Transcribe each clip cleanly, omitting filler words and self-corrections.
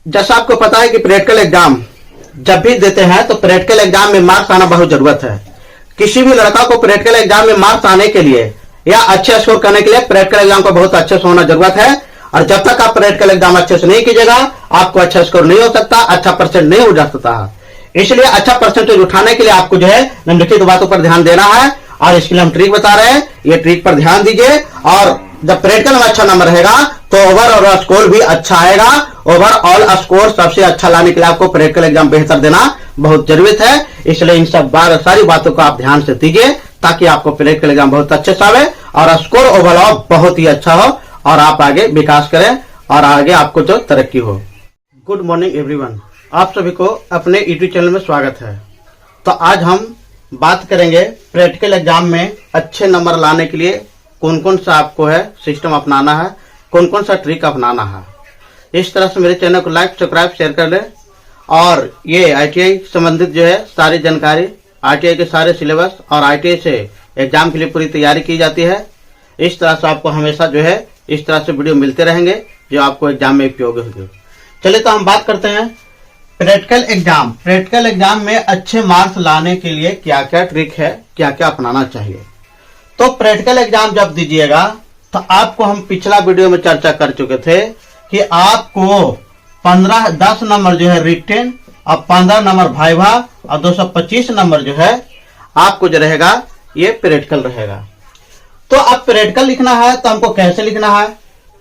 जैसा आपको पता है कि प्रैक्टिकल एग्जाम जब भी देते हैं तो प्रैक्टिकल एग्जाम में मार्क्स आना बहुत जरूरत है। किसी भी लड़का को प्रैक्टिकल एग्जाम में मार्क्स आने के लिए या अच्छे स्कोर करने के लिए प्रैक्टिकल एग्जाम को बहुत अच्छे से होना जरूरत है। और जब तक आप प्रैक्टिकल एग्जाम अच्छे से नहीं कीजिएगा आपको अच्छा स्कोर नहीं हो सकता, अच्छा परसेंट नहीं हो जा सकता। इसलिए अच्छा परसेंटेज उठाने के लिए आपको जो है निम्नलिखित बातों पर ध्यान देना है और इसके लिए हम ट्रिक बता रहे हैं। ये ट्रिक पर ध्यान दीजिए और जब प्रैक्टिकल में अच्छा नंबर रहेगा तो ओवरऑल स्कोर भी अच्छा आएगा। ओवरऑल स्कोर सबसे अच्छा लाने के लिए आपको प्रैक्टिकल एग्जाम बेहतर देना बहुत जरूरत है। इसलिए इन सब सारी बातों को आप ध्यान से दीजिए ताकि आपको प्रैक्टिकल एग्जाम बहुत अच्छे से आवे और स्कोर ओवरऑल बहुत ही अच्छा हो और आप आगे विकास करें और आगे आपको जो तरक्की हो। गुड मॉर्निंग एवरीवन, आप सभी को अपने यूट्यूब चैनल में स्वागत है। तो आज हम बात करेंगे प्रैक्टिकल एग्जाम में अच्छे नंबर लाने के लिए कौन कौन सा आपको है सिस्टम अपनाना है, कौन कौन सा ट्रिक अपनाना है। इस तरह से मेरे चैनल को लाइक सब्सक्राइब शेयर कर लें और ये आईटीआई संबंधित जो है सारी जानकारी, आईटीआई के सारे सिलेबस और आईटीआई से एग्जाम के लिए पूरी तैयारी की जाती है। इस तरह से आपको हमेशा जो है इस तरह से वीडियो मिलते रहेंगे जो आपको एग्जाम में उपयोगी होंगे। चलिए तो हम बात करते हैं प्रैक्टिकल एग्जाम। प्रैक्टिकल एग्जाम में अच्छे मार्क्स लाने के लिए क्या क्या ट्रिक है, क्या क्या अपनाना चाहिए। तो प्रैक्टिकल एग्जाम जब दीजिएगा तो आपको हम पिछला वीडियो में चर्चा कर चुके थे कि आपको 10 नंबर जो है रिटेन और 15 नंबर वाइवा और 225 नंबर जो है आपको जो रहेगा ये प्रैक्टिकल रहेगा। तो अब प्रैक्टिकल लिखना है तो हमको कैसे लिखना है।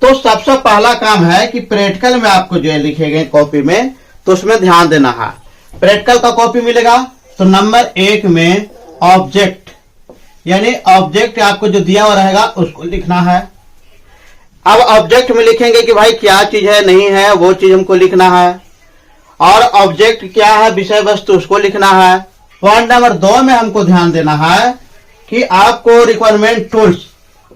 तो सबसे पहला काम है कि प्रैक्टिकल में आपको जो है लिखे गए कॉपी में तो उसमें ध्यान देना है। प्रैक्टिकल का कॉपी मिलेगा तो नंबर 1 में ऑब्जेक्ट यानी ऑब्जेक्ट आपको जो दिया हुआ रहेगा उसको लिखना है। अब ऑब्जेक्ट में लिखेंगे कि भाई क्या चीज है नहीं है वो चीज हमको लिखना है और ऑब्जेक्ट क्या है विषय वस्तु उसको लिखना है। पॉइंट नंबर 2 में हमको ध्यान देना है कि आपको रिक्वायरमेंट टूल्स,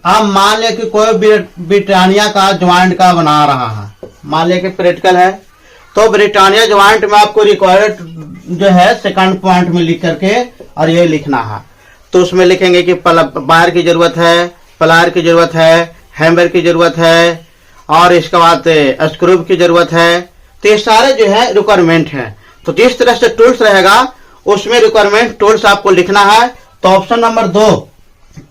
आप मान लिया कि कोई ब्रिटानिया का ज्वाइंट का बना रहा है, मान लिया कि प्रैक्टिकल है तो ब्रिटानिया ज्वाइंट में आपको रिक्वायर्ड जो है सेकंड पॉइंट में लिख करके और ये लिखना है। तो उसमें लिखेंगे कि बायर की जरूरत है, प्लायर की जरूरत है, हैमर की जरूरत है और इसके बाद स्क्रू की जरूरत है। तो ये सारे जो है रिक्वायरमेंट है। तो जिस तरह से टूल्स रहेगा उसमें रिक्वायरमेंट टूल्स आपको लिखना है। तो ऑप्शन नंबर 2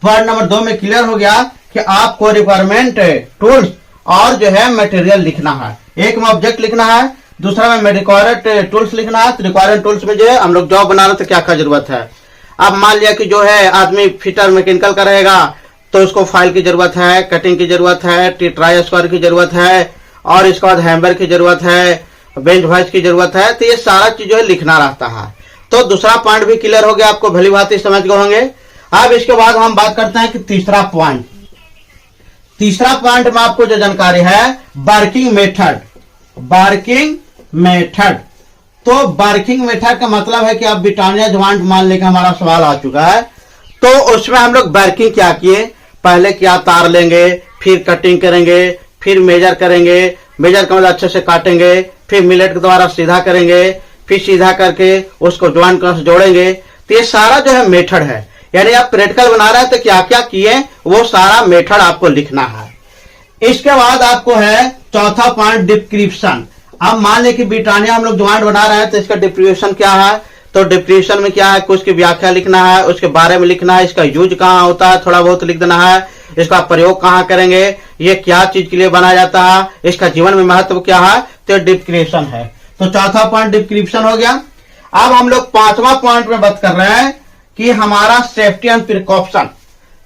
पॉइंट नंबर 2 में क्लियर हो गया कि आपको रिक्वायरमेंट टूल्स और जो है मटेरियल लिखना है। एक में ऑब्जेक्ट लिखना है, दूसरा में रिक्वायर्ड टूल्स लिखना है। तो रिक्वायर्ड टूल्स में जो है हम लोग जॉब बना रहे तो क्या क्या जरूरत है। अब मान लिया कि जो है आदमी फिटर मैकेनिकल का रहेगा तो उसको फाइल की जरूरत है, कटिंग की जरूरत है, ट्राई स्क्वायर की जरूरत है और इसके बाद हैमर की जरूरत है, बेंच वाइस की जरूरत है। तो ये सारा चीज जो है लिखना रहता है। तो दूसरा पॉइंट भी क्लियर हो गया, आपको भली बात समझ गए होंगे। अब इसके बाद हम बात करते हैं कि तीसरा पॉइंट में आपको जो जानकारी है वर्किंग मेथड। तो वर्किंग मेथड का मतलब है कि आप ब्रिटानिया ज्वाइंट मान लेकर हमारा सवाल आ चुका है तो उसमें हम लोग वर्किंग क्या किए, पहले क्या तार लेंगे, फिर कटिंग करेंगे, फिर मेजर करेंगे, मेजर का मतलब अच्छे से काटेंगे, फिर मिलेट के द्वारा सीधा करेंगे, फिर सीधा करके उसको ज्वाइंट से जोड़ेंगे। तो ये सारा जो है मेथड है। यानी आप प्रैक्टिकल बना रहे हैं तो क्या क्या किए वो सारा मेथड आपको लिखना है। इसके बाद आपको है चौथा पॉइंट डिस्क्रिप्शन। अब मान लें कि ब्रिटानिया हम लोग ज्वाइंट बना रहे हैं तो इसका डिस्क्रिप्शन क्या है। तो डिस्क्रिप्शन में क्या है, कुछ की व्याख्या लिखना है, उसके बारे में लिखना है, इसका यूज कहाँ होता है थोड़ा बहुत लिख देना है, इसका प्रयोग कहाँ करेंगे, ये क्या चीज के लिए बनाया जाता है, इसका जीवन में महत्व क्या है। तो डिस्क्रिप्शन है। तो चौथा पॉइंट डिस्क्रिप्शन हो गया। अब हम लोग 5वां पॉइंट में बात कर रहे हैं कि हमारा सेफ्टी एंड प्रिकॉशन।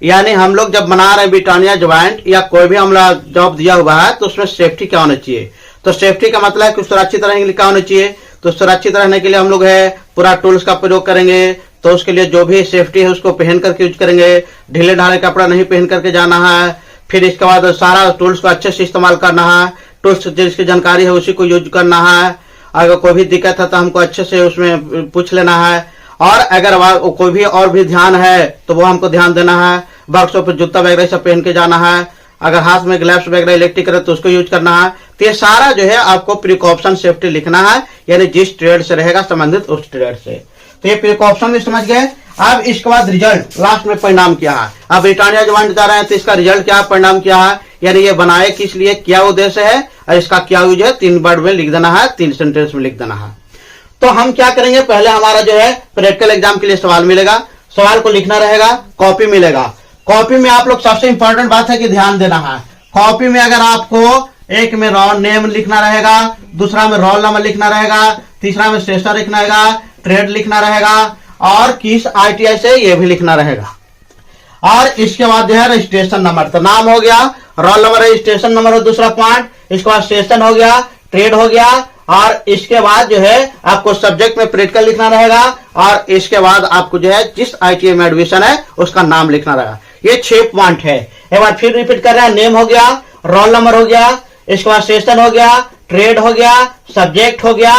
यानी हम लोग जब बना रहे हैं ब्रिटानिया ज्वाइंट या कोई भी हमला जॉब दिया हुआ है तो उसमें सेफ्टी क्या होना चाहिए। तो सेफ्टी का मतलब है कि सुरक्षित रहने के लिए क्या होना चाहिए। तो सुरक्षित रहने के लिए हम लोग है पूरा टूल्स का प्रयोग करेंगे। तो उसके लिए जो भी सेफ्टी है उसको पहन करके यूज करेंगे, ढीले ढाले कपड़ा नहीं पहन करके जाना है। फिर इसके बाद सारा टूल्स को अच्छे से इस्तेमाल करना है, टूल्स जिसकी जानकारी है उसी को यूज करना है। अगर कोई भी दिक्कत है तो हमको अच्छे से उसमें पूछ लेना है और अगर कोई भी और भी ध्यान है तो वो हमको ध्यान देना है। वर्कशॉप पर जूता वगैरह सब पहन के जाना है, अगर हाथ में ग्लव्स वगैरह इलेक्ट्रिक है तो उसको यूज करना है। तो ये सारा जो है आपको प्रिकॉशन सेफ्टी लिखना है, यानी जिस ट्रेड से रहेगा संबंधित उस ट्रेड से। तो ये प्रिकॉशन भी समझ गए। अब इसके बाद रिजल्ट, लास्ट में परिणाम क्या है। अब ब्रिटानिया ज्वाइंट जा रहे हैं तो इसका रिजल्ट क्या है, परिणाम क्या है, यानी ये बनाए किस लिए, क्या उद्देश्य है और इसका क्या यूज है, 3 वर्ड में लिख देना है, 3 सेंटेंस में लिख देना है। तो हम क्या करेंगे, पहले हमारा जो है प्रैक्टिकल एग्जाम के लिए सवाल मिलेगा, सवाल को लिखना रहेगा, कॉपी मिलेगा। कॉपी में आप लोग सबसे इंपॉर्टेंट बात है कि ध्यान देना है। कॉपी में अगर आपको एक में रोल नेम लिखना रहेगा, दूसरा में रोल नंबर लिखना रहेगा, तीसरा में सेशन लिखना रहेगा, ट्रेड लिखना रहेगा और किस ITI से ये भी लिखना रहेगा। और इसके बाद जो है रजिस्ट्रेशन नंबर, तो नाम हो गया, रोल नंबर, रजिस्ट्रेशन नंबर हो दूसरा पॉइंट, इसके बाद सेशन हो गया, ट्रेड हो गया और इसके बाद जो है आपको सब्जेक्ट में प्रैक्टिकल लिखना रहेगा और इसके बाद आपको जो है जिस ITI में एडमिशन है उसका नाम लिखना रहेगा। ये 6 पॉइंट है। एक बार फिर रिपीट कर रहे हैं, नेम हो गया, रोल नंबर हो गया, इसके बाद सेशन हो गया, ट्रेड हो गया, सब्जेक्ट हो गया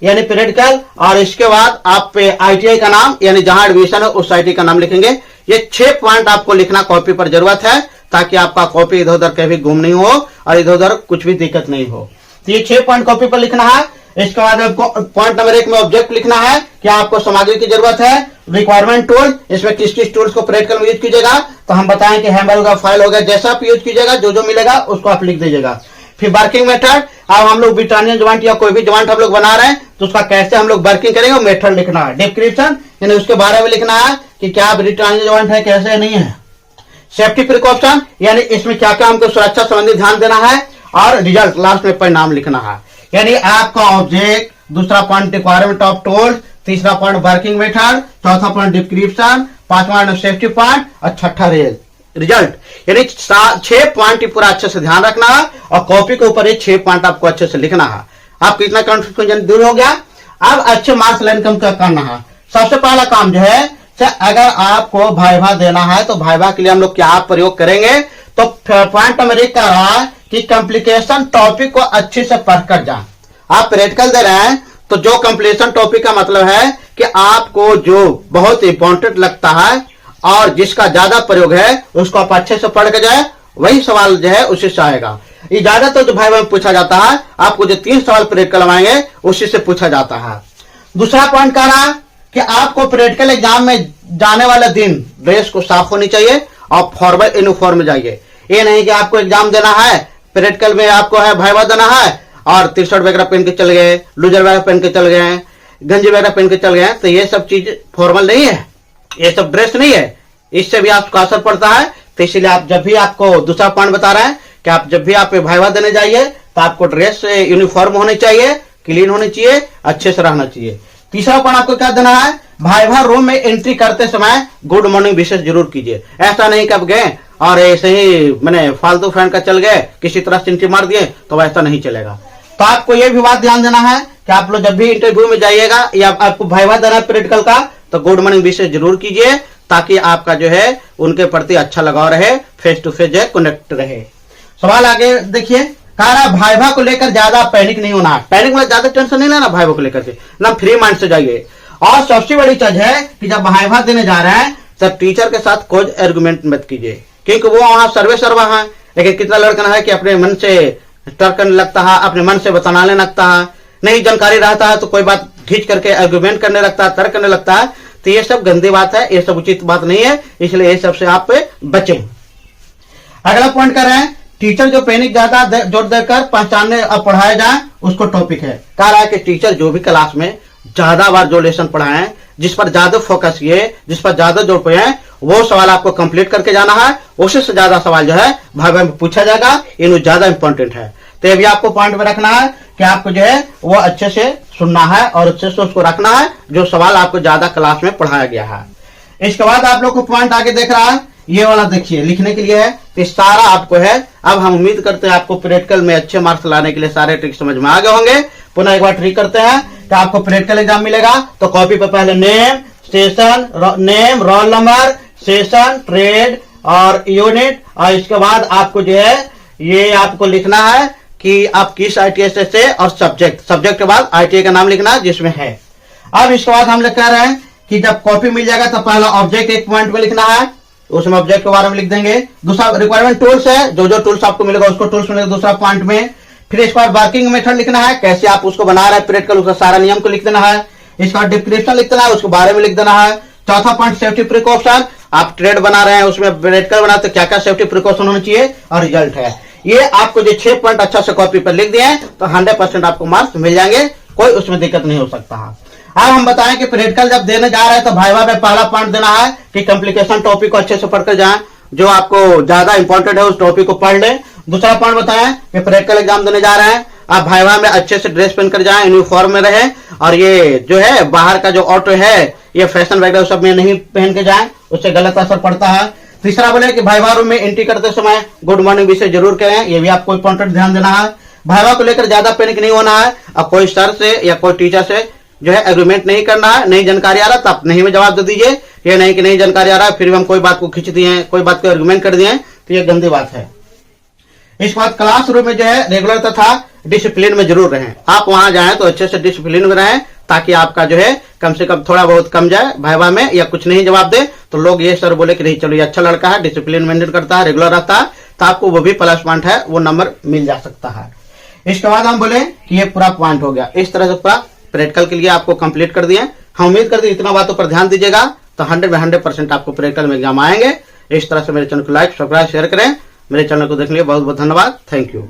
यानी प्रैक्टिकल और इसके बाद आप ITI का नाम यानी जहां एडमिशन है उस ITI का नाम लिखेंगे। ये 6 पॉइंट आपको लिखना कॉपी पर जरूरत है ताकि आपका कॉपी इधर उधर कभी गुम नहीं हो और इधर उधर कुछ भी दिक्कत नहीं हो। तो ये 6 पॉइंट कॉपी पर लिखना है। इसके बाद आपको पॉइंट नंबर 1 में ऑब्जेक्ट लिखना है कि आपको सामग्री की जरूरत है, रिक्वायरमेंट टूल, इसमें किस किस टूल्स को प्रैक्टिकल में यूज कीजिएगा, तो हम बताएं कि हैमर होगा, फाइल होगा, जैसा आप यूज कीजिएगा जो जो मिलेगा उसको आप लिख दीजिएगा। फिर वर्किंग मेथड, अब हम लोग ब्रिटानिया ज्वाइंट या कोई भी ज्वाइंट हम लोग बना रहे हैं तो उसका कैसे हम लोग वर्किंग करेंगे मेथड लिखना है। डिस्क्रिप्शन यानी उसके बारे में लिखना है कि क्या ब्रिटानिया ज्वाइंट है, कैसे नहीं है। सेफ्टी प्रिकॉशन यानी इसमें क्या क्या हमको सुरक्षा संबंधी ध्यान देना है और रिजल्ट लास्ट में परिणाम लिखना है। यानी आपका ऑब्जेक्ट, दूसरा पॉइंट रिक्वायरमेंट ऑफ टूल्स, तीसरा पॉइंट वर्किंग मेथड, चौथा पॉइंट डिस्क्रिप्शन, पांचवा सेफ्टी पॉइंट और छठा रिजल्ट। यानी 6 पॉइंट पूरा अच्छे से ध्यान रखना है और कॉपी के ऊपर ये 6 पॉइंट आपको अच्छे से लिखना है। आपको इतना कंफ्यूजन दूर हो गया। अब अच्छे मार्क्स लाइन कम करना है। सबसे पहला काम जो है, अगर आपको वाइवा देना है तो वाइवा के लिए हम लोग क्या प्रयोग करेंगे, तो पॉइंट नंबर 1 कह रहा है कि कॉम्प्लिकेशन टॉपिक को अच्छे से पढ़कर जाए। आप प्रैक्टिकल दे रहे हैं तो जो कॉम्प्लिकेशन टॉपिक का मतलब है कि आपको जो बहुत इंपॉर्टेंट लगता है और जिसका ज्यादा प्रयोग है उसको आप अच्छे से पढ़ के जाए, वही सवाल जो है उसी से आएगा। ये ज्यादातर जो वाइवा में पूछा जाता है, आपको जो 3 सवाल प्रैक्टिकल आएंगे उसी से पूछा जाता है। दूसरा पॉइंट कह रहा है कि आपको प्रैक्टिकल एग्जाम में जाने वाले दिन ड्रेस को साफ होनी चाहिए और फॉर्मल यूनिफॉर्म में जाइए। ये नहीं कि आपको एग्जाम देना है, प्रैक्टिकल में आपको है वाइवा देना है और टी शर्ट वगैरह पहन के चल गए, लूजर वगैरह पहन के चल गए, गंजी वगैरह पहन के चल गए, तो ये सब चीज फॉर्मल नहीं है, ये सब ड्रेस नहीं है, इससे भी आपका असर पड़ता है। तो इसलिए आप जब भी आपको दूसरा पॉइंट बता रहे हैं कि आप जब भी आप वाइवा देने जाइए तो आपको ड्रेस यूनिफॉर्म होनी चाहिए, क्लीन होनी चाहिए, अच्छे से रहना चाहिए। तीसरा पॉइंट आपको क्या देना है, वाइवा रूम में एंट्री करते समय गुड मॉर्निंग विशेष जरूर कीजिए। ऐसा नहीं कब गए और ऐसे ही मैंने फालतू फ्रेंड का चल गए, किसी तरह चिंटी मार दिए, तो ऐसा नहीं चलेगा। तो आपको यह भी बात ध्यान देना है कि आप लोग जब भी इंटरव्यू में जाइएगा या आपको वाइवा देना है प्रैक्टिकल का, तो गुड मॉर्निंग विशेष जरूर कीजिए ताकि आपका जो है उनके प्रति अच्छा लगाव रहे, फेस टू फेस जो कनेक्ट रहे। सवाल आगे देखिए, कह रहा है वाइवा को लेकर ज्यादा पैनिक नहीं होना। पैनिक में ज्यादा टेंशन नहीं लेना वाइवा को लेकर के, ना फ्री माइंड से जाइए। और सबसे बड़ी चीज है कि जब वाइवा देने जा रहे हैं तब टीचर के साथ कोई आर्गुमेंट मत कीजिए, क्योंकि वो वहां सर्वा है। लेकिन कितना लड़का है कि अपने मन से तर्क करने लगता है, अपने मन से बताने लगता है, नहीं जानकारी रहता है तो कोई बात खींच करके आर्गुमेंट करने लगता है, तर्क करने लगता है। तो ये सब गंदी बात है, ये सब उचित बात नहीं है, इसलिए ये सब से आप बचें। अगला पॉइंट कर रहे हैं, टीचर जो पैनिक ज्यादा जोर देकर पहचानने और पढ़ाया जाए उसको टॉपिक है। कह रहा है कि टीचर जो भी क्लास में ज्यादा बार जो लेसन पढ़ाए, जिस पर ज्यादा फोकस किए, जिस पर ज्यादा जोर पे हैं, वो सवाल आपको कंप्लीट करके जाना है। उसी से ज्यादा सवाल जो है वाइवा में पूछा जाएगा, ये ज्यादा इंपॉर्टेंट है। तो ये भी आपको पॉइंट में रखना है कि आपको जो है वो अच्छे से सुनना है और अच्छे से उसको रखना है जो सवाल आपको ज्यादा क्लास में पढ़ाया गया है। इसके बाद आप लोग को पॉइंट आगे देख रहा है, ये वाला देखिए, लिखने के लिए है। तो सारा आपको है। अब हम उम्मीद करते हैं आपको प्रैक्टिकल में अच्छे मार्क्स लाने के लिए सारे ट्रिक समझ में आ गए होंगे। पुनः एक बार ट्रिक करते हैं कि आपको प्रैक्टिकल एग्जाम मिलेगा तो कॉपी पर पहले name, station, name, roll number, session, trade और यूनिट, और इसके बाद आपको जो है ये आपको लिखना है कि आप किस ITI से और सब्जेक्ट के बाद ITI का नाम लिखना है जिसमें है। अब इसके बाद हम लोग कह रहे हैं कि जब कॉपी मिल जाएगा तो पहला ऑब्जेक्ट एक पॉइंट में लिखना है, उसमें ऑब्जेक्ट के बारे में लिख देंगे। दूसरा रिक्वायरमेंट टूल्स है, जो जो टूल्स आपको मिलेगा उसको टूल्स मिलेगा दूसरा पॉइंट में। फिर इसके बाद वर्किंग मेथड लिखना है, कैसे आप उसको बना रहे हैं प्रैक्टिकल, उसका सारा नियम को लिख देना है। इसका डिस्क्रिप्शन लिख देना है, उसके बारे में लिख देना है। चौथा पॉइंट सेफ्टी प्रिकॉशन, आप ट्रेड बना रहे हैं, उसमें प्रैक्टिकल बनाते क्या क्या सेफ्टी प्रिकॉशन होना चाहिए और रिजल्ट है। ये आपको जो 6 पॉइंट अच्छा से कॉपी पर लिख दिए हैं तो 100% आपको मार्क्स मिल जाएंगे, कोई उसमें दिक्कत नहीं हो सकता है। अब हम बताएं कि प्रैक्टिकल जब देने जा रहे हैं तो भाईवा में पहला पॉइंट देना है कि कॉम्प्लिकेशन टॉपिक को अच्छे से पढ़कर जाएं, जो आपको ज्यादा इंपॉर्टेंट है उस टॉपिक को पढ़ लें। दूसरा पॉइंट बताएं कि प्रैक्टिकल एग्जाम देने जा रहे हैं, आप भाईवा में अच्छे से ड्रेस पहनकर जाएं, यूनिफॉर्म में रहें, और ये जो है बाहर का जो ऑटो है ये फैशन वगैरह सब में नहीं पहन के जाएं, उससे गलत असर पड़ता है। तीसरा बोले कि भाईवा रूम में एंट्री करते समय गुड मॉर्निंग विशेष जरूर करें, ये भी आपको इंपॉर्टेंट ध्यान देना है। भाईवा को लेकर ज्यादा पैनिक नहीं होना है, और कोई सर से या कोई टीचर से जो है एग्रीमेंट नहीं करना है। नई जानकारी आ रहा तो आप नहीं में जवाब दे दीजिए, ये नहीं कि नई जानकारी आ रहा है फिर भी हम कोई बात को खींच दिए, कोई बात को एग्रीमेंट कर दिए, तो ये गंदी बात है। इसके बाद क्लासरूम में जो है रेगुलर तथा डिसिप्लिन में जरूर रहें। आप वहां जाएं तो अच्छे से डिसिप्लिन में रहें, ताकि आपका जो है कम से कम थोड़ा बहुत कम जाए भाईवा में, या कुछ नहीं जवाब दे तो लोग ये सर बोले कि नहीं चलो ये अच्छा लड़का है, डिसिप्लिन मेंटेन करता है, रेगुलर रहता है, तो आपको वो भी प्लस पॉइंट है, वो नंबर मिल जा सकता है। इसके बाद हम बोले कि ये पूरा पॉइंट हो गया। इस तरह से पूरा प्रैक्टिकल के लिए आपको कंप्लीट कर दिए। हम उम्मीद करते हैं इतना बातों पर ध्यान दीजिएगा तो 100 में 100% आपको प्रैक्टिकल में एग्जाम आएंगे। इस तरह से मेरे चैनल को लाइक सब्सक्राइब शेयर करें। मेरे चैनल को देखने के लिए बहुत बहुत धन्यवाद। Thank you.